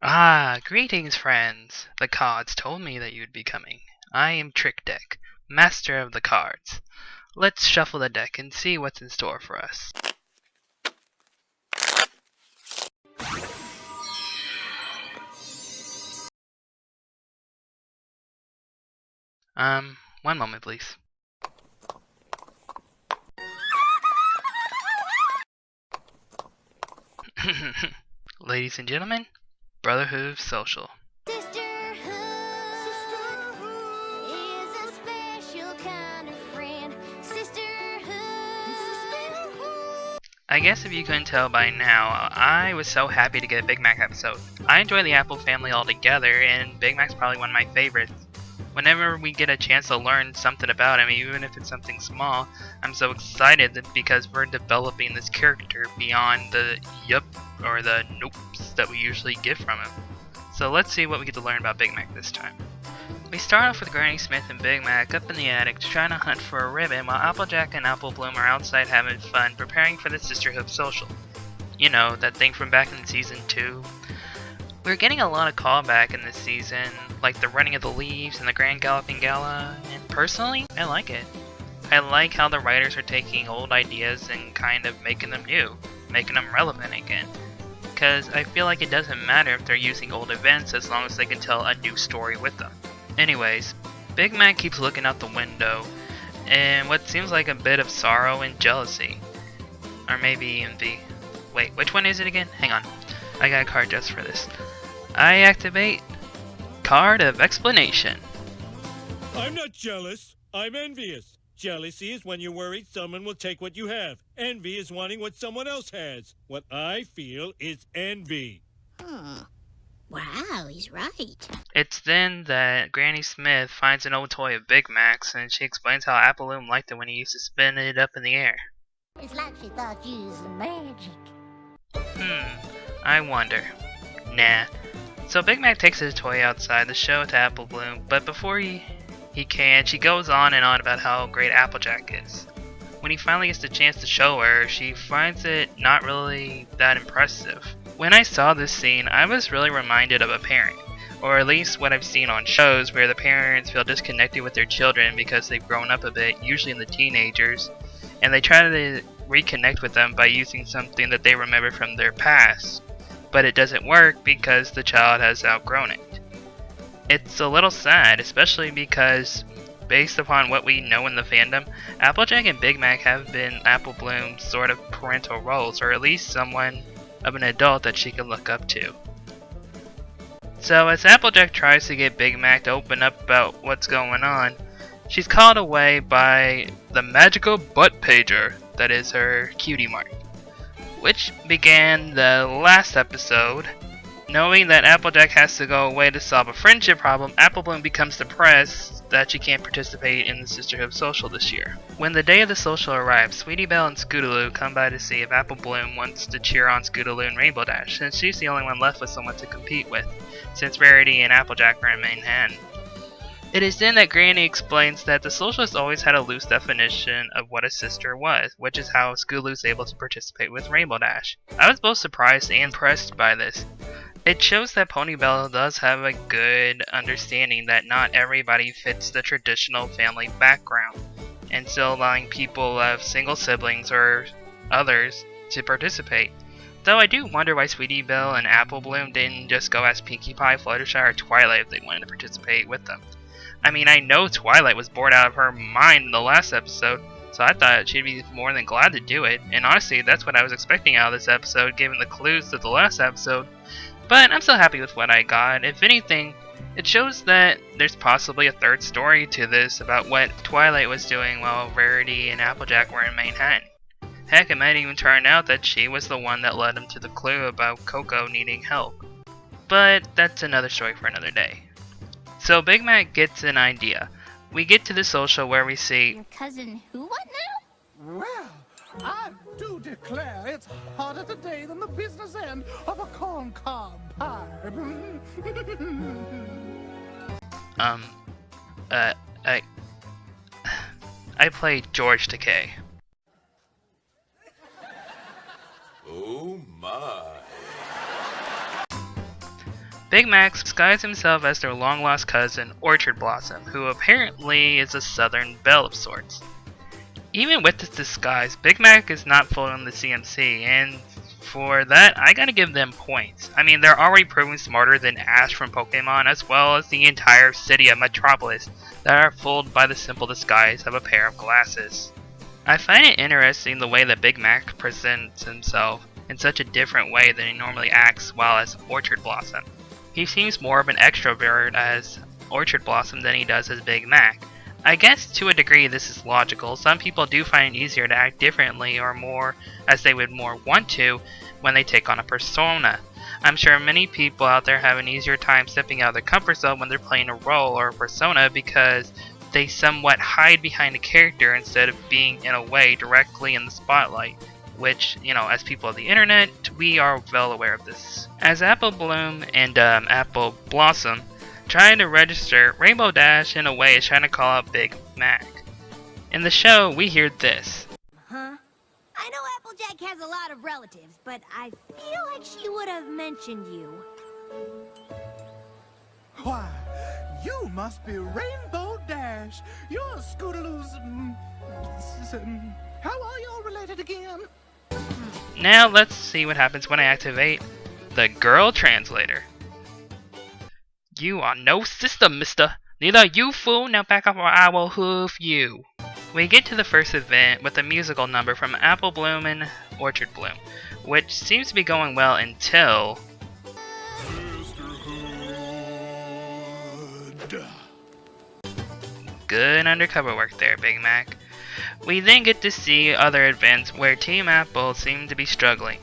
Ah, greetings, friends. The cards told me that you'd be coming. I am Trick Deck, master of the cards. Let's shuffle the deck and see what's in store for us. One moment, please. Ladies and gentlemen, Brotherhooves Social. I guess if you couldn't tell by now, I was so happy to get a Big Mac episode. I enjoy the Apple family altogether, and Big Mac's probably one of my favorites. Whenever we get a chance to learn something about him, even if it's something small, I'm so excited because we're developing this character beyond the yup or the nopes that we usually get from him. So let's see what we get to learn about Big Mac this time. We start off with Granny Smith and Big Mac up in the attic trying to hunt for a ribbon while Applejack and Apple Bloom are outside having fun preparing for the Sisterhood Social. You know, that thing from back in season 2. We're getting a lot of callback in this season, like the running of the leaves and the Grand Galloping Gala, and personally, I like it. I like how the writers are taking old ideas and kind of making them new, making them relevant again. Because I feel like it doesn't matter if they're using old events as long as they can tell a new story with them. Anyways, Big Mac keeps looking out the window, and what seems like a bit of sorrow and jealousy. Or maybe envy. Wait, which one is it again? Hang on. I got a card just for this. I activate Card of Explanation. I'm not jealous. I'm envious. Jealousy is when you're worried someone will take what you have. Envy is wanting what someone else has. What I feel is envy. Wow, he's right. It's then that Granny Smith finds an old toy of Big Mac's and she explains how Apple Bloom liked it when he used to spin it up in the air. It's like she thought you was magic. I wonder. Nah. So Big Mac takes his toy outside to show it to Apple Bloom, but before he can, she goes on and on about how great Applejack is. When he finally gets the chance to show her, she finds it not really that impressive. When I saw this scene, I was really reminded of a parent, or at least what I've seen on shows where the parents feel disconnected with their children because they've grown up a bit, usually in the teenagers, and they try to reconnect with them by using something that they remember from their past, but it doesn't work because the child has outgrown it. It's a little sad, especially because, based upon what we know in the fandom, Applejack and Big Mac have been Apple Bloom's sort of parental roles, or at least someone of an adult that she can look up to. So as Applejack tries to get Big Mac to open up about what's going on, she's called away by the magical butt pager that is her cutie mark, which began the last episode. Knowing that Applejack has to go away to solve a friendship problem, Apple Bloom becomes depressed that she can't participate in the Sisterhood Social this year. When the day of the social arrives, Sweetie Belle and Scootaloo come by to see if Apple Bloom wants to cheer on Scootaloo and Rainbow Dash, since she's the only one left with someone to compete with, since Rarity and Applejack are in Manhattan. It is then that Granny explains that the Socialists always had a loose definition of what a sister was, which is how Scootaloo is able to participate with Rainbow Dash. I was both surprised and impressed by this. It shows that Ponybell does have a good understanding that not everybody fits the traditional family background, and still allowing people of single siblings or others to participate. Though I do wonder why Sweetie Belle and Apple Bloom didn't just go as Pinkie Pie, Fluttershy, or Twilight if they wanted to participate with them. I mean, I know Twilight was bored out of her mind in the last episode, so I thought she'd be more than glad to do it, and honestly, that's what I was expecting out of this episode given the clues to the last episode. But I'm still happy with what I got. If anything, it shows that there's possibly a third story to this about what Twilight was doing while Rarity and Applejack were in Manhattan. Heck, it might even turn out that she was the one that led him to the clue about Coco needing help. But that's another story for another day. So Big Mac gets an idea. We get to the social where we see Your cousin who what now? Well, I do declare it's harder today than the business end of a corncob pie. I played George Takei. Oh my. Big Mac disguises himself as their long-lost cousin, Orchard Blossom, who apparently is a southern belle of sorts. Even with this disguise, Big Mac is not fooling the CMC, and for that, I gotta give them points. I mean, they're already proving smarter than Ash from Pokemon, as well as the entire city of Metropolis that are fooled by the simple disguise of a pair of glasses. I find it interesting the way that Big Mac presents himself in such a different way than he normally acts while as Orchard Blossom. He seems more of an extrovert as Orchard Blossom than he does as Big Mac. I guess to a degree this is logical. Some people do find it easier to act differently or more as they would more want to when they take on a persona. I'm sure many people out there have an easier time stepping out of their comfort zone when they're playing a role or a persona because they somewhat hide behind a character instead of being in a way directly in the spotlight. Which, as people of the internet, we are well aware of this. As Apple Bloom and Apple Blossom trying to register, Rainbow Dash in a way is trying to call out Big Mac. In the show, we hear this. Huh? I know Applejack has a lot of relatives, but I feel like she would have mentioned you. Why, you must be Rainbow Dash. You're Scootaloo's... how are y'all related again? Now let's see what happens when I activate the Girl Translator. You are no sister, mister. Neither you, fool. Now back up or I will hoof you. We get to the first event with a musical number from Apple Bloom and Orchard Bloom, which seems to be going well until... Good undercover work there, Big Mac. We then get to see other events where Team Apple seem to be struggling.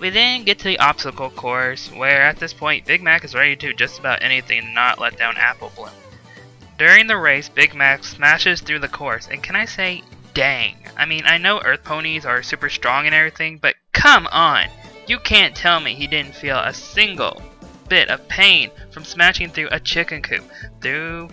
We then get to the obstacle course, where at this point Big Mac is ready to do just about anything to not let down Apple Bloom. During the race, Big Mac smashes through the course, and can I say, dang. I mean, I know Earth Ponies are super strong and everything, but come on! You can't tell me he didn't feel a single bit of pain from smashing through a chicken coop, through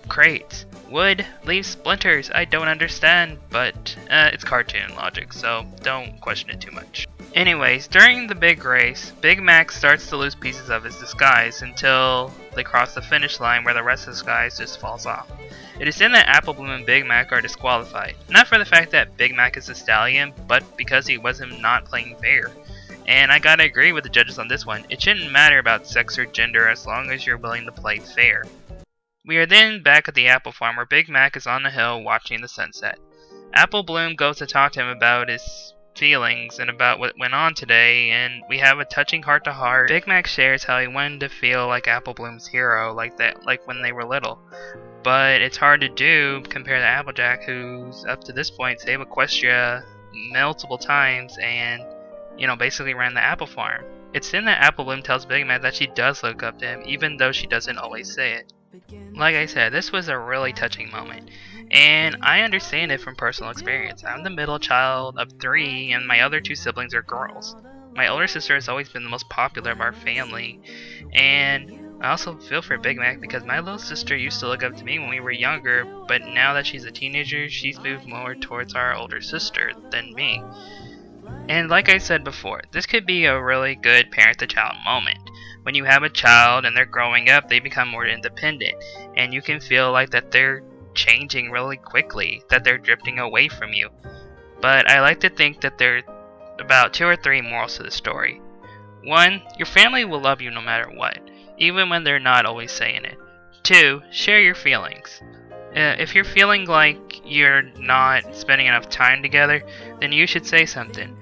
crates, wood, leaves, splinters. I don't understand, but it's cartoon logic, so don't question it too much. Anyways, during the big race, Big Mac starts to lose pieces of his disguise until they cross the finish line where the rest of the disguise just falls off. It is then that Apple Bloom and Big Mac are disqualified, not for the fact that Big Mac is a stallion, but because he wasn't not playing fair. And I gotta agree with the judges on this one, it shouldn't matter about sex or gender as long as you're willing to play fair. We are then back at the apple farm where Big Mac is on the hill watching the sunset. Apple Bloom goes to talk to him about his feelings and about what went on today, and we have a touching heart-to-heart. Big Mac shares how he wanted to feel like Apple Bloom's hero, like when they were little. But it's hard to do compared to Applejack, who's up to this point saved Equestria multiple times and, basically ran the apple farm. It's then that Apple Bloom tells Big Mac that she does look up to him, even though she doesn't always say it. Like I said, this was a really touching moment, and I understand it from personal experience. I'm the middle child of 3, and my other 2 siblings are girls. My older sister has always been the most popular of our family, and I also feel for Big Mac because my little sister used to look up to me when we were younger, but now that she's a teenager, she's moved more towards our older sister than me. And like I said before, this could be a really good parent-to-child moment. When you have a child and they're growing up, they become more independent, and you can feel like that they're changing really quickly, that they're drifting away from you. But I like to think that there's about 2 or 3 morals to the story. 1, your family will love you no matter what, even when they're not always saying it. 2, share your feelings. If you're feeling like you're not spending enough time together, then you should say something.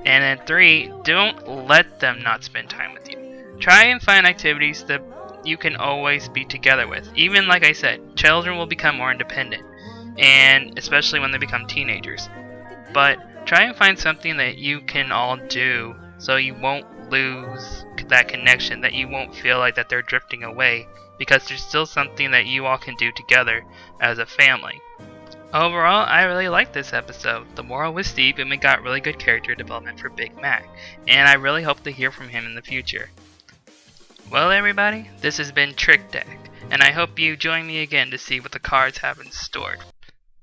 And then 3, don't let them not spend time with you. Try and find activities that you can always be together with. Even like I said, children will become more independent, and especially when they become teenagers. But try and find something that you can all do so you won't lose that connection, that you won't feel like that they're drifting away, because there's still something that you all can do together as a family. Overall, I really liked this episode. The moral was deep and we got really good character development for Big Mac, and I really hope to hear from him in the future. Well everybody, this has been Trick Deck, and I hope you join me again to see what the cards have in store.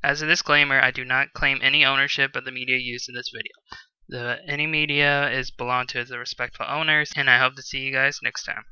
As a disclaimer, I do not claim any ownership of the media used in this video. Any media is belonged to the respectful owners, and I hope to see you guys next time.